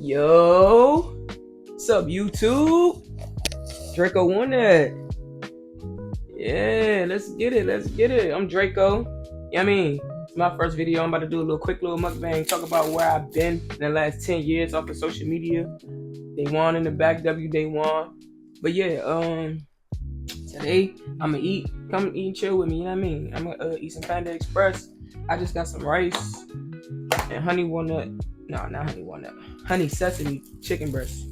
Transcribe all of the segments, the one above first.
Yo, what's up, YouTube? Draco Onnat. Yeah, let's get it. Let's get it. I'm Draco. Yeah, I mean, it's my first video. I'm about to do a quick little mukbang, talk about where I've been in the last 10 years off of social media. Day one in the back, day one. But yeah, today I'm gonna eat. Come eat and chill with me. You know what I mean? I'm gonna eat some Panda Express. I just got some rice and honey walnut. No, not honey walnut. Honey sesame chicken breast.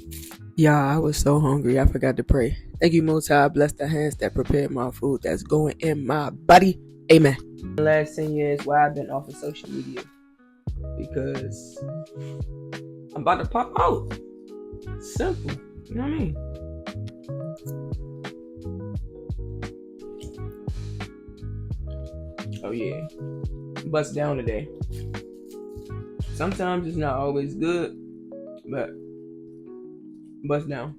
Yeah, I was so hungry, I forgot to pray. Thank you, Most High. Bless the hands that prepared my food that's going in my body. Amen. The last 10 years, why I've been off of social media. Because I'm about to pop out. Simple. You know what I mean? Oh, yeah. Bust down today. Sometimes it's not always good, but bust down.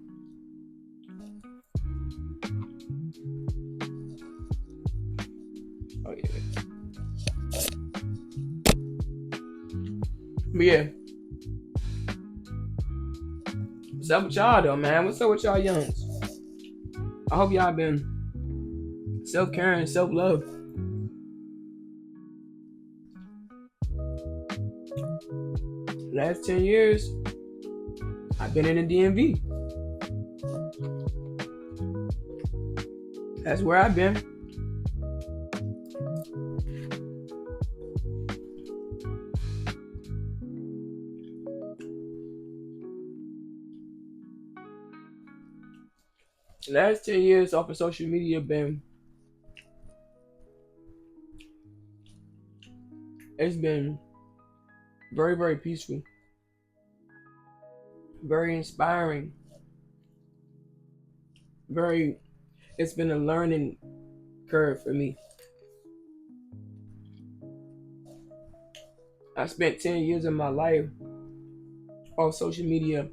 Oh yeah. But yeah. What's up with y'all though, man? What's up with y'all youngs? I hope y'all been self-caring, self-love. Last 10 years, I've been in the DMV. That's where I've been. The last 10 years off of social media it's been very, very peaceful. Very inspiring. It's been a learning curve for me. I spent 10 years of my life on social media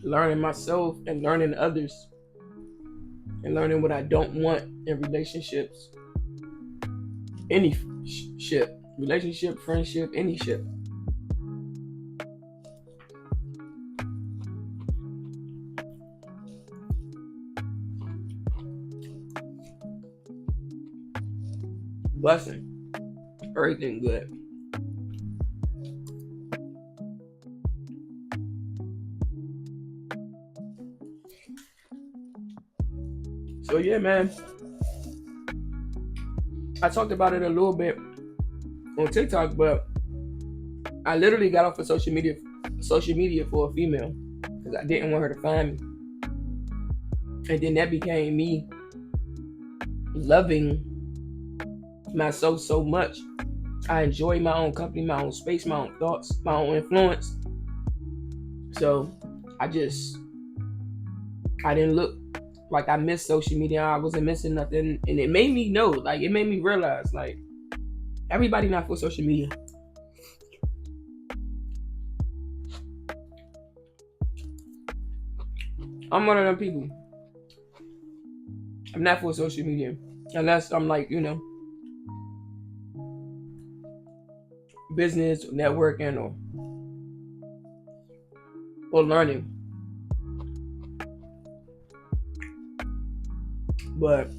learning myself and learning others and learning what I don't want in relationships. Any ship. Relationship, friendship, any ship. Blessing. Everything good. So yeah, man. I talked about it a little bit on TikTok, but I literally got off of social media for a female because I didn't want her to find me. And then that became me loving myself so much. I enjoy my own company, my own space, my own thoughts, my own influence. So I didn't look like I missed social media. I wasn't missing nothing. And it made me know, like it made me realize, like, everybody not for social media. I'm one of them people. I'm not for social media. Unless I'm like, business or networking or learning. But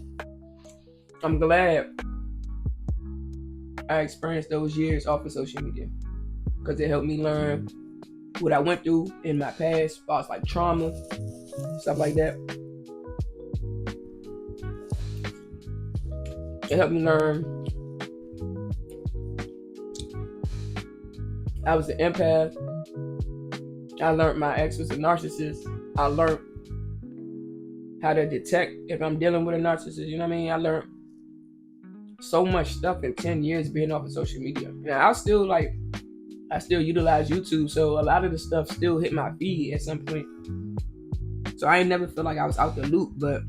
I'm glad I experienced those years off of social media because it helped me learn what I went through in my past, as far as like trauma, stuff like that. It helped me learn I was an empath. I learned my ex was a narcissist. I learned how to detect if I'm dealing with a narcissist. You know what I mean? I learned so much stuff in 10 years being off of social media. And I still utilize YouTube, so a lot of the stuff still hit my feed at some point. So I ain't never feel like I was out the loop, but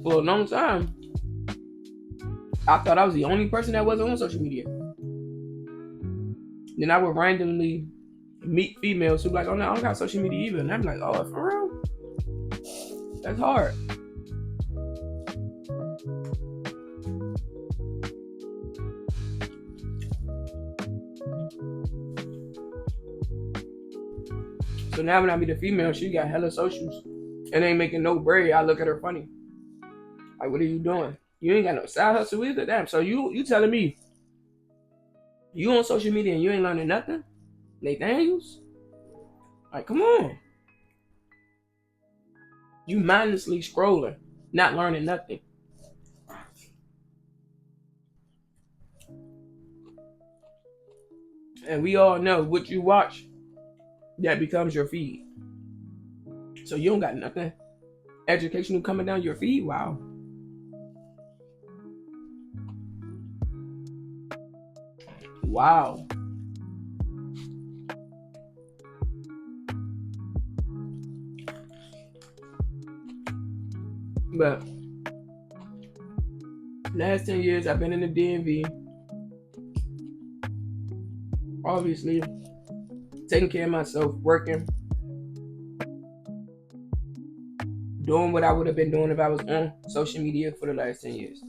for a long time, I thought I was the only person that wasn't on social media. Then I would randomly meet females who be like, oh no, I don't got social media either. And I'm like, oh, for real? That's hard. So now when I meet a female, she got hella socials and ain't making no bread. I look at her funny. Like, what are you doing? You ain't got no side hustle either. Damn. So you telling me you on social media and you ain't learning nothing? Nathaniels? Like, come on. You mindlessly scrolling, not learning nothing. And we all know what you watch, that becomes your feed. So you don't got nothing educational coming down your feed? Wow. Wow. But last 10 years I've been in the DMV. Obviously, taking care of myself, working, doing what I would have been doing if I was on social media for the last 10 years.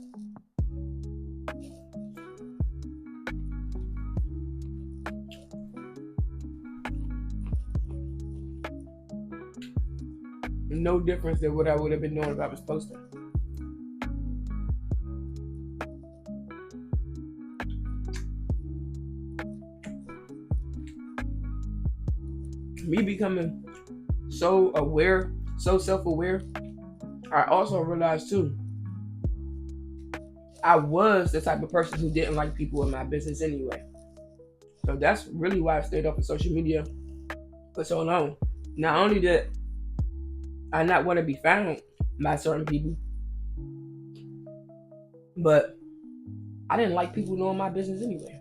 No difference than what I would have been doing if I was posting. Me becoming so aware, so self-aware, I also realized too, I was the type of person who didn't like people in my business anyway. So that's really why I stayed off of social media for so long. Not only did I not want to be found by certain people, but I didn't like people knowing my business anyway.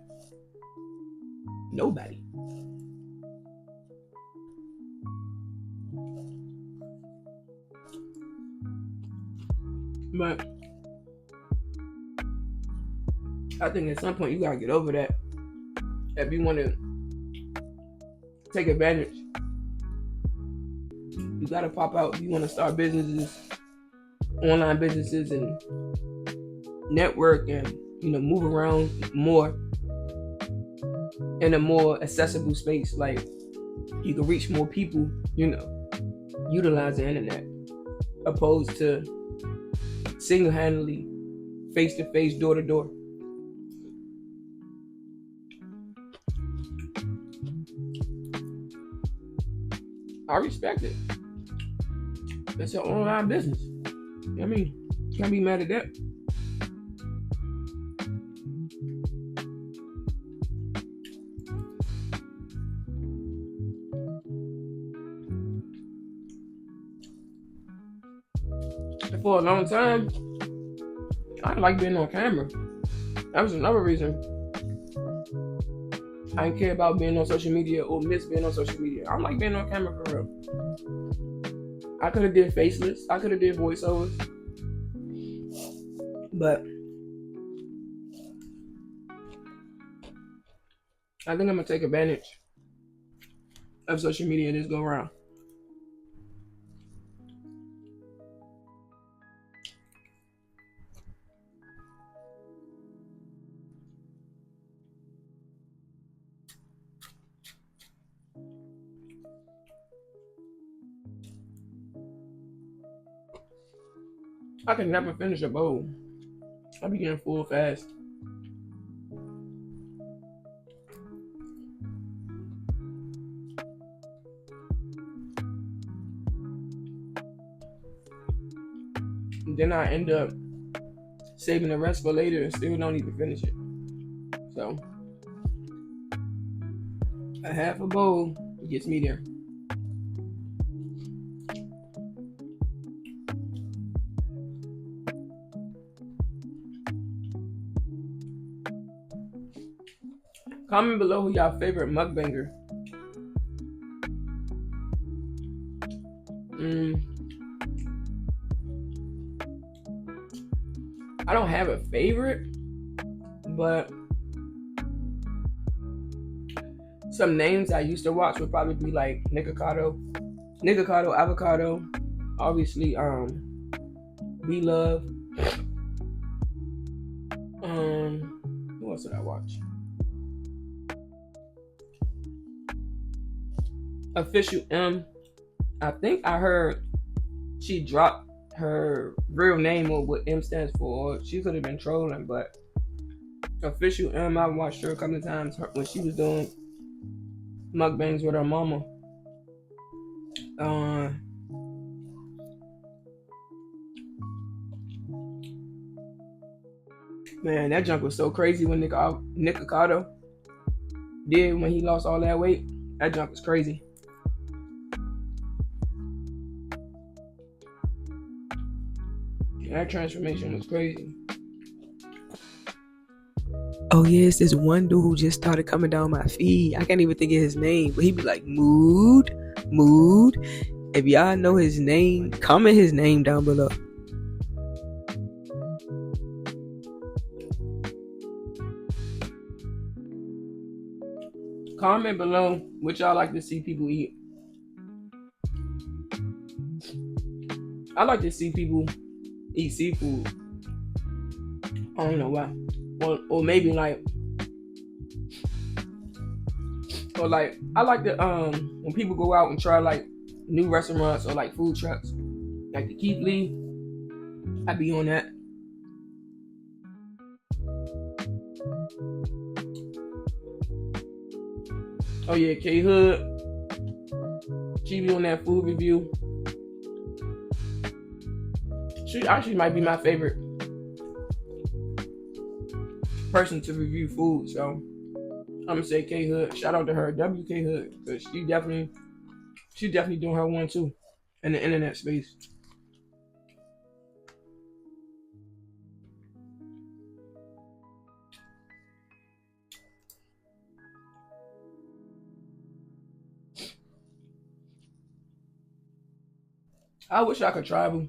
Nobody. But I think at some point you gotta get over that. If you want to take advantage, you gotta pop out. If you want to start businesses, online businesses, and network, and move around more in a more accessible space. Like, you can reach more people, utilize the internet, opposed to single-handedly, face-to-face, door-to-door. I respect it. It's an online business. I mean, can't be mad at that. For a long time, I didn't like being on camera. That was another reason I didn't care about being on social media or miss being on social media. I don't like being on camera for real. I could have did faceless. I could have did voiceovers. But I think I'm going to take advantage of social media this go around. I can never finish a bowl. I be getting full fast. And then I end up saving the rest for later and still don't even finish it. So, a half a bowl gets me there. Comment below who y'all favorite mukbanger. I don't have a favorite, but some names I used to watch would probably be like Nikocado, Avocado, obviously Be Love. Who else did I watch? Official M. I think I heard she dropped her real name or what M stands for. She could have been trolling, but Official M, I watched her a couple of times when she was doing mukbangs with her mama. Uh, Man, that junk was so crazy when Nick Ocado did when he lost all that weight. That junk was crazy. That transformation was crazy. Oh yes, this one dude who just started coming down my feed. I can't even think of his name, but he be like, Mood. If y'all know his name, comment his name down below. Comment below what y'all like to see people eat. I like to see people eat seafood. I don't know why. Or maybe like, or like, I like to when people go out and try like new restaurants or like food trucks, like the Keith Lee, I be on that. Oh yeah, K Hood, she be on that food review. She actually might be my favorite person to review food, so I'm gonna say K Hood. Shout out to her, WK Hood, because she definitely doing her one too in the internet space. I wish I could travel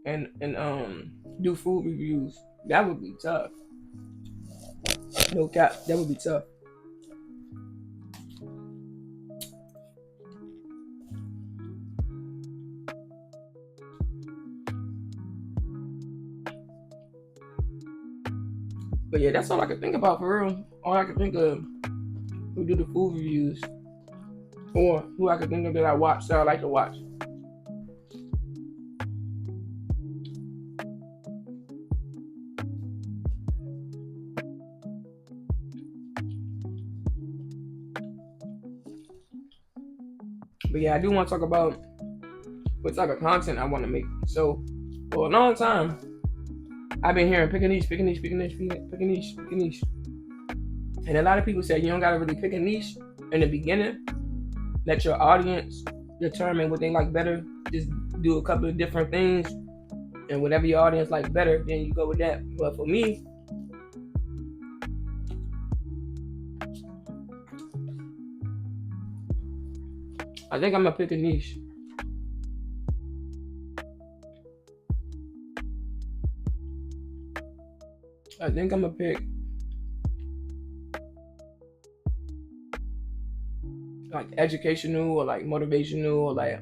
and do food reviews. That would be tough. No cap, that would be tough. But yeah, that's all I can think about for real. All I can think of who do the food reviews, or who I can think of that I watch that I like to watch. But yeah, I do want to talk about what type of content I want to make. So for a long time, I've been hearing pick a niche. And a lot of people say you don't gotta really pick a niche in the beginning. Let your audience determine what they like better. Just do a couple of different things, and whatever your audience like better, then you go with that. But for me, I think I'm gonna pick a niche. I think I'm gonna pick like educational or like motivational or like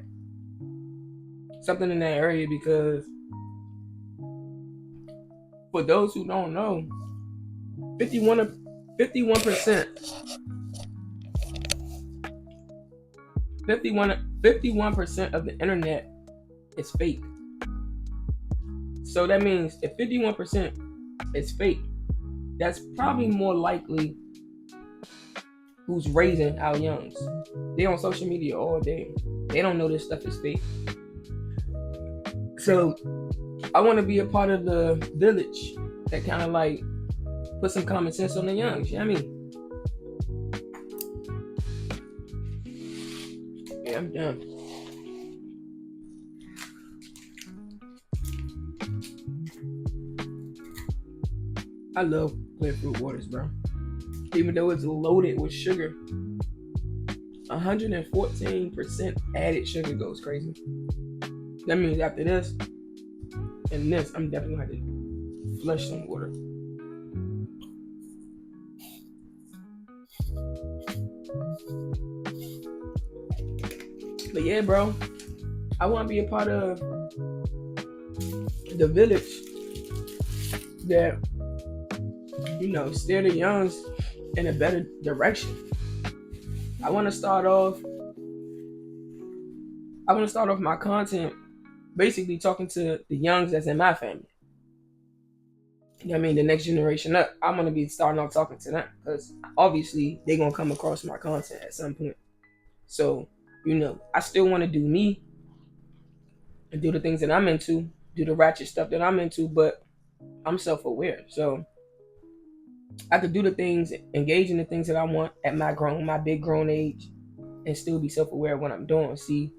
something in that area, because for those who don't know, 51% of the internet is fake. So that means if 51% is fake, that's probably more likely who's raising our youngs. They on social media all day. They don't know this stuff is fake. So I want to be a part of the village that kind of like put some common sense on the youngs. You know what I mean? Yeah, I'm done. I love clear fruit waters, bro. Even though it's loaded with sugar, 114% added sugar goes crazy. That means after this and this, I'm definitely gonna have to flush some water. But yeah, bro, I want to be a part of the village that, you know, steer the youngs in a better direction. I want to start off my content basically talking to the youngs that's in my family. You know what I mean? The next generation up. I'm going to be starting off talking to them because obviously they're going to come across my content at some point. So, I still want to do me and do the things that I'm into, do the ratchet stuff that I'm into, but I'm self-aware. So I could do the things, engage in the things that I want at my big grown age, and still be self-aware of what I'm doing. See,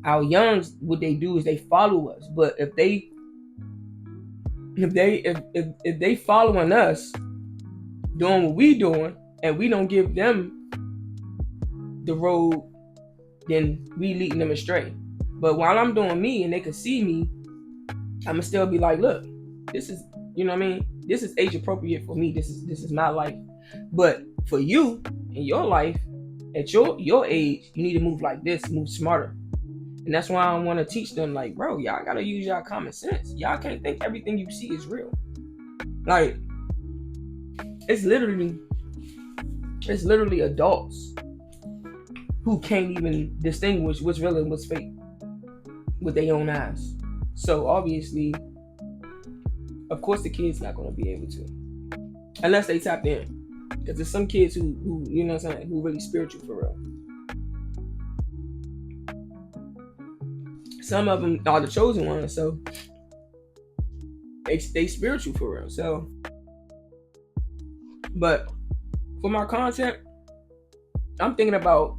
our youngs, what they do is they follow us. But if they following us, doing what we doing, and we don't give them the road, then we leading them astray. But while I'm doing me and they can see me, I'ma still be like, look, this is, you know what I mean? This is age appropriate for me. This is my life. But for you in your life, at your age, you need to move like this, move smarter. And that's why I want to teach them, like, bro, y'all gotta use y'all common sense. Y'all can't think everything you see is real. Like, it's literally adults who can't even distinguish what's real and what's fake with their own eyes. So obviously, of course, the kid's not gonna be able to, unless they tapped in. Because there's some kids who you know what I'm saying, who really spiritual for real. Some of them are the chosen ones, so they spiritual for real. So, but for my content, I'm thinking about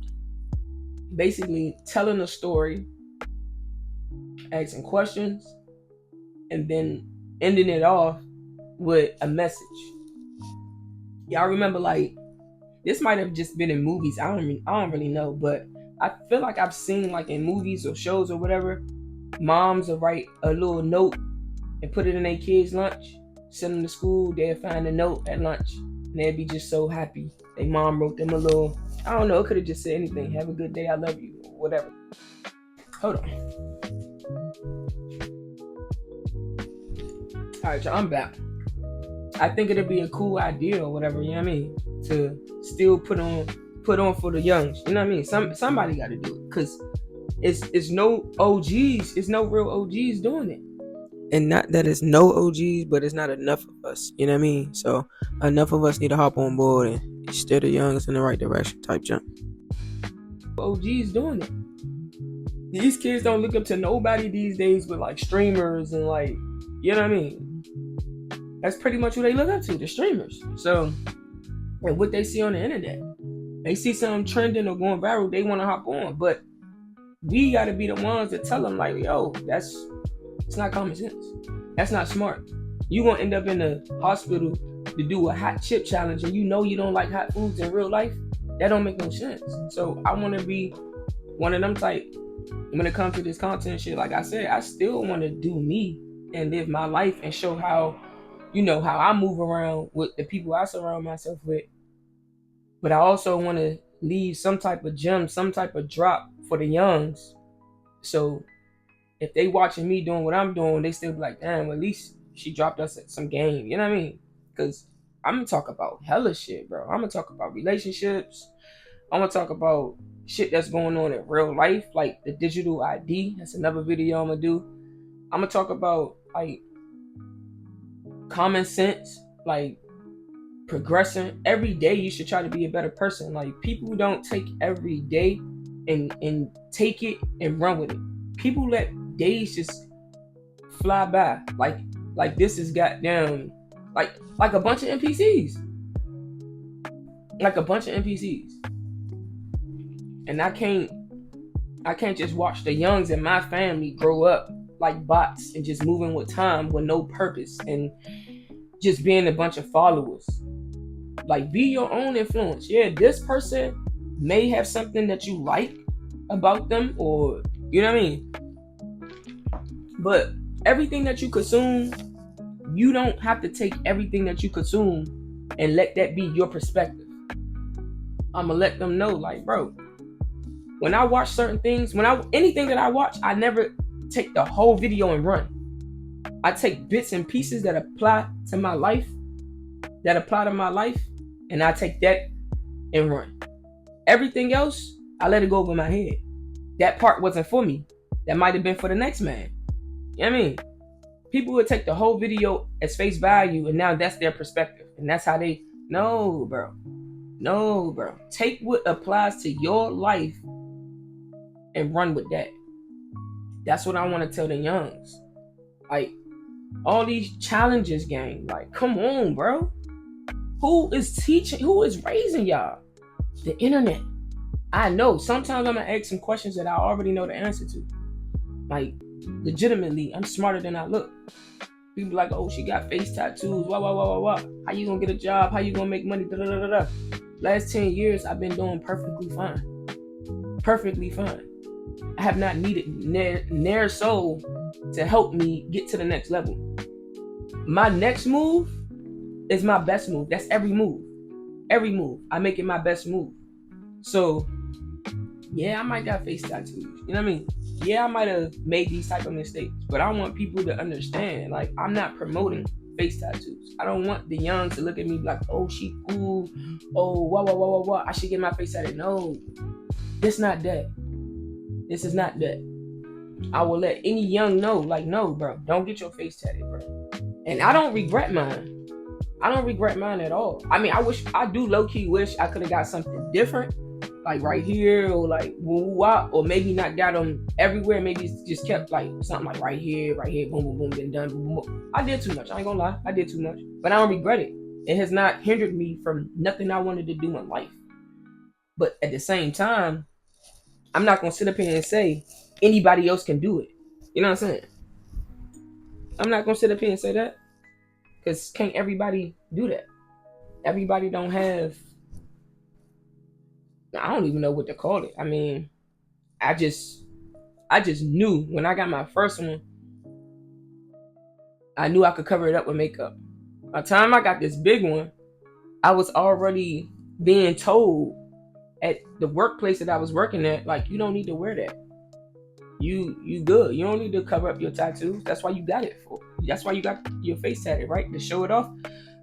basically telling a story, asking questions, and then ending it off with a message. Y'all remember, like, this might have just been in movies. I don't really know, but I feel like I've seen, like, in movies or shows or whatever, moms will write a little note and put it in their kids' lunch, send them to school. They'll find a note at lunch, and they'll be just so happy. Their mom wrote them a little, I don't know, it could have just said anything. Have a good day, I love you, or whatever. Hold on. All right, y'all, I'm back. I think it'd be a cool idea or whatever, you know what I mean? To still put on for the youngs, you know what I mean? Somebody got to do it, because it's no OGs, it's no real OGs doing it. And not that it's no OGs, but it's not enough of us, you know what I mean? So enough of us need to hop on board and steer the youngs in the right direction type jump. OGs doing it. These kids don't look up to nobody these days with, like, streamers and, like, you know what I mean? That's pretty much who they look up to, the streamers. So, and what they see on the internet. They see something trending or going viral, they want to hop on. But we got to be the ones that tell them, like, yo, it's not common sense. That's not smart. You going to end up in the hospital to do a hot chip challenge, and you know you don't like hot foods in real life. That don't make no sense. So I want to be one of them type. When it comes to this content shit, like I said, I still want to do me and live my life and show how, how I move around with the people I surround myself with. But I also want to leave some type of gem, some type of drop for the youngs. So if they watching me doing what I'm doing, they still be like, damn, at least she dropped us some game. You know what I mean? Because I'm going to talk about hella shit, bro. I'm going to talk about relationships. I'm going to talk about shit that's going on in real life, like the digital ID. That's another video I'm going to do. I'm going to talk about, like, common sense, like progressing. Every day you should try to be a better person. Like, people don't take every day and take it and run with it. People let days just fly by. Like this is goddamn like a bunch of NPCs. Like a bunch of NPCs. And I can't just watch the youngs in my family grow up like bots and just moving with time with no purpose and just being a bunch of followers. Like, be your own influence. Yeah, this person may have something that you like about them, or you know what I mean? But everything that you consume, you don't have to take everything that you consume and let that be your perspective. I'ma let them know, like, bro, when I watch certain things, anything that I watch, I never take the whole video and run. I take bits and pieces that apply to my life, and I take that and run. Everything else, I let it go over my head. That part wasn't for me. That might have been for the next man. You know what I mean? People would take the whole video as face value, and now that's their perspective. And that's how they, no, bro. No, bro. Take what applies to your life and run with that. That's what I want to tell the youngs. Like, all these challenges, gang. Like, come on, bro. Who is teaching? Who is raising y'all? The internet. I know. Sometimes I'm going to ask some questions that I already know the answer to. Like, legitimately, I'm smarter than I look. People like, oh, she got face tattoos. Wah. How you going to get a job? How you going to make money? Da. Last 10 years, I've been doing perfectly fine. Perfectly fine. I have not needed near soul to help me get to the next level. My next move is my best move. That's every move. Every move. I make it my best move. So, yeah, I might got face tattoos. You know what I mean? Yeah, I might have made these type of mistakes. But I want people to understand, like, I'm not promoting face tattoos. I don't want the young to look at me like, oh, she cool. Oh, wah. I should get my face tatted. No, it's not that. This is not that. I will let any young know, like, no, bro, don't get your face tatted, bro. And I don't regret mine. I don't regret mine at all. I mean, I do low-key wish I could have got something different, like right here, or like woo-wah, or maybe not got them everywhere. Maybe it's just kept like something like right here, boom, been done. Boom. I did too much. I ain't gonna lie. I did too much. But I don't regret it. It has not hindered me from nothing I wanted to do in life. But at the same time, I'm not gonna sit up here and say anybody else can do it. You know what I'm saying? I'm not gonna sit up here and say that, because can't everybody do that? Everybody don't have. I don't even know what to call it. I mean, I just knew when I got my first one, I knew I could cover it up with makeup. By the time I got this big one, I was already being told at the workplace that I was working at, like, you don't need to wear that. You good. You don't need to cover up your tattoos. That's why you got it for. That's why you got your face tatted, right? To show it off.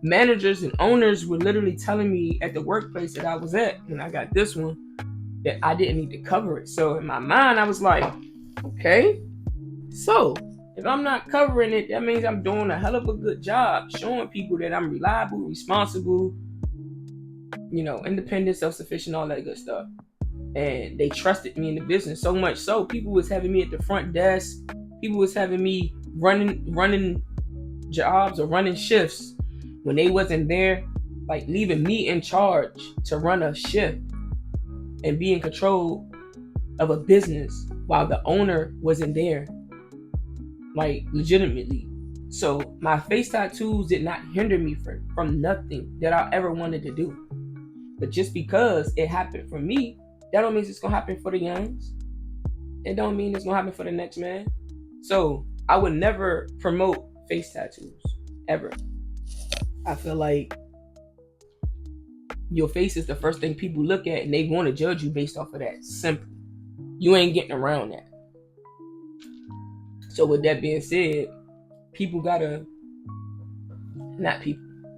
Managers and owners were literally telling me at the workplace that I was at when I got this one that I didn't need to cover it. So in my mind, I was like, okay, so if I'm not covering it, that means I'm doing a hell of a good job showing people that I'm reliable, responsible, independent, self-sufficient, all that good stuff. And they trusted me in the business so much so people was having me at the front desk. People was having me running jobs or running shifts when they wasn't there, like leaving me in charge to run a shift and be in control of a business while the owner wasn't there, like legitimately. So my face tattoos did not hinder me from nothing that I ever wanted to do. But just because it happened for me, that don't mean it's gonna happen for the youngs. It don't mean it's gonna happen for the next man. So I would never promote face tattoos ever. I feel like your face is the first thing people look at, and they want to judge you based off of that. Simple. You ain't getting around that. So with that being said,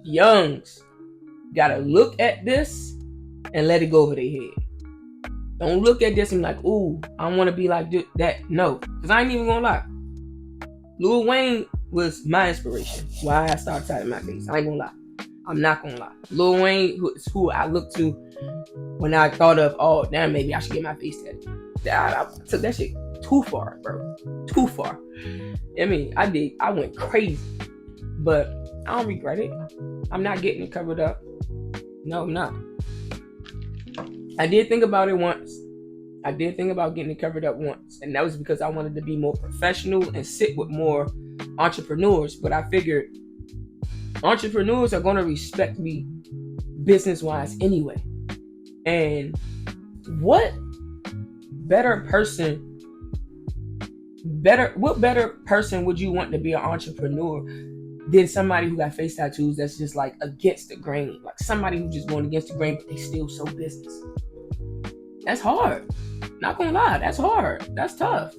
youngs gotta look at this and let it go over their head. Don't look at this and be like, ooh, I want to be like that. No, because I ain't even gonna lie. Lil Wayne was my inspiration. Why I started tatting my face. I ain't gonna lie. I'm not gonna lie. Lil Wayne is who I look to when I thought of, oh, damn, maybe I should get my face tatted. I took that shit too far, bro. Too far. I mean, I went crazy. But I don't regret it. I'm not getting it covered up. No, I'm not. I did think about it once. I did think about getting it covered up once. And that was because I wanted to be more professional and sit with more entrepreneurs. But I figured entrepreneurs are going to respect me business-wise anyway. And what better person would you want to be an entrepreneur than somebody who got face tattoos that's just like against the grain? Like somebody who's just going against the grain, but they still so business. That's hard. Not gonna lie, that's hard. That's tough.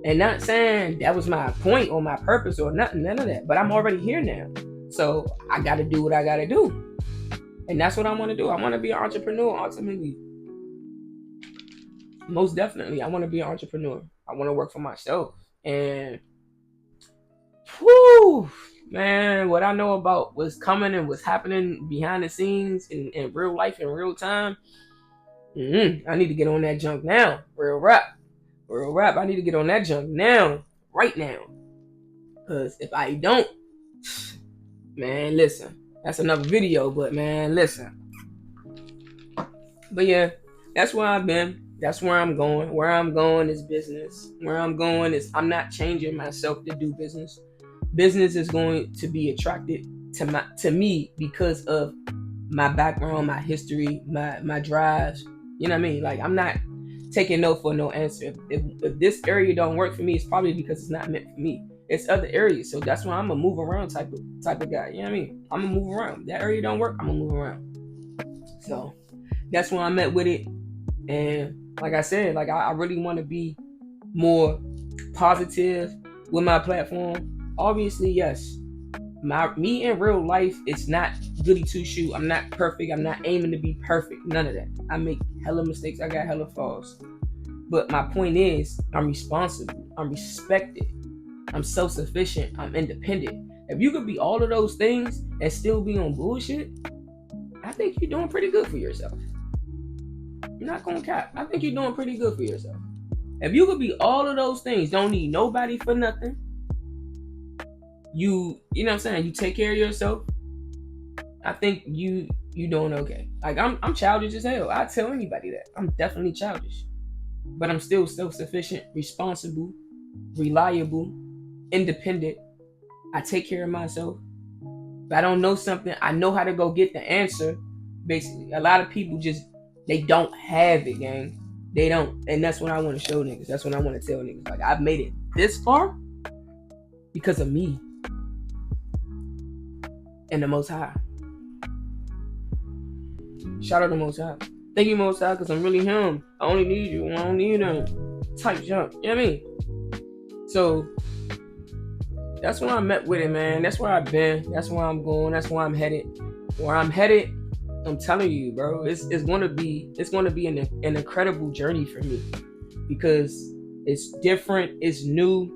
And not saying that was my point or my purpose or nothing, none of that. But I'm already here now. So I gotta do what I gotta do. And that's what I want to do. I want to be an entrepreneur ultimately. Most definitely, I want to be an entrepreneur. I want to work for myself. And whew, man, what I know about what's coming and what's happening behind the scenes in real life in real time, I need to get on that junk now. Real rap. I need to get on that junk now. Right now. Because if I don't, man, listen. That's another video, but man, listen. But yeah, that's where I've been. That's where I'm going. Where I'm going is business. Where I'm going is I'm not changing myself to do business. Business is going to be attracted to me because of my background, my history, my drives. You know what I mean? Like, I'm not taking no for no answer. If this area don't work for me, it's probably because it's not meant for me. It's other areas. So that's why I'm a move around type of guy. You know what I mean? I'm gonna move around. If that area don't work, I'm gonna move around. So that's where I'm at with it. And like I said, like I really want to be more positive with my platform. Obviously, yes. Me in real life, it's not goody two shoe. I'm not perfect. I'm not aiming to be perfect. None of that. I make hella mistakes. I got hella flaws. But my point is, I'm responsible. I'm respected. I'm self-sufficient. I'm independent. If you could be all of those things and still be on bullshit, I think you're doing pretty good for yourself. I'm not gonna cap. I think you're doing pretty good for yourself. If you could be all of those things, don't need nobody for nothing. You know what I'm saying? You take care of yourself. I think you doing okay. Like I'm childish as hell. I tell anybody that. I'm definitely childish. But I'm still self-sufficient, responsible, reliable, independent. I take care of myself. If I don't know something, I know how to go get the answer. Basically, a lot of people they don't have it, gang. They don't. And that's what I want to show niggas. That's what I want to tell niggas. Like, I've made it this far because of me and the Most High. Shout out to Most High. Thank you, Most High, because I'm really him. I only need you. I don't need them. Type jump. You know what I mean? So, that's where I'm at with it, man. That's where I've been. That's where I'm going. That's where I'm headed. Where I'm headed, I'm telling you, bro, it's gonna be an incredible journey for me because it's different, it's new,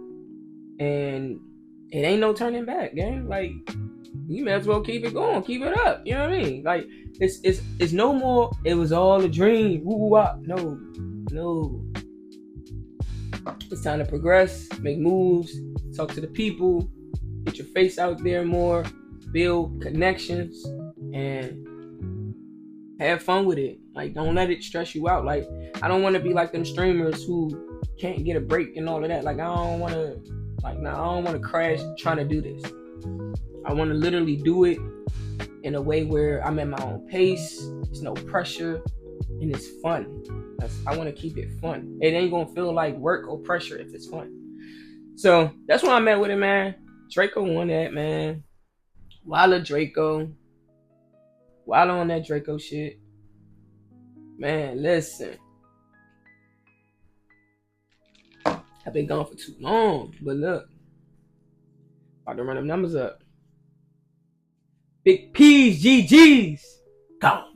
and it ain't no turning back, gang. Like, you may as well keep it going, keep it up. You know what I mean? Like, it's no more. It was all a dream. Woo-wah. No. It's time to progress, make moves, talk to the people, get your face out there more, build connections, and have fun with it. Like, don't let it stress you out. Like, I don't want to be like them streamers who can't get a break and all of that. Like, I don't want to crash trying to do this. I want to literally do it in a way where I'm at my own pace. There's no pressure, and it's fun. I want to keep it fun. It ain't gonna feel like work or pressure if it's fun. So that's where I'm at with it, man. Draco won that, man. Walla Draco. Walla on that Draco shit. Man, listen. I've been gone for too long, but look. About to run them numbers up. Big P's, GG's. Go.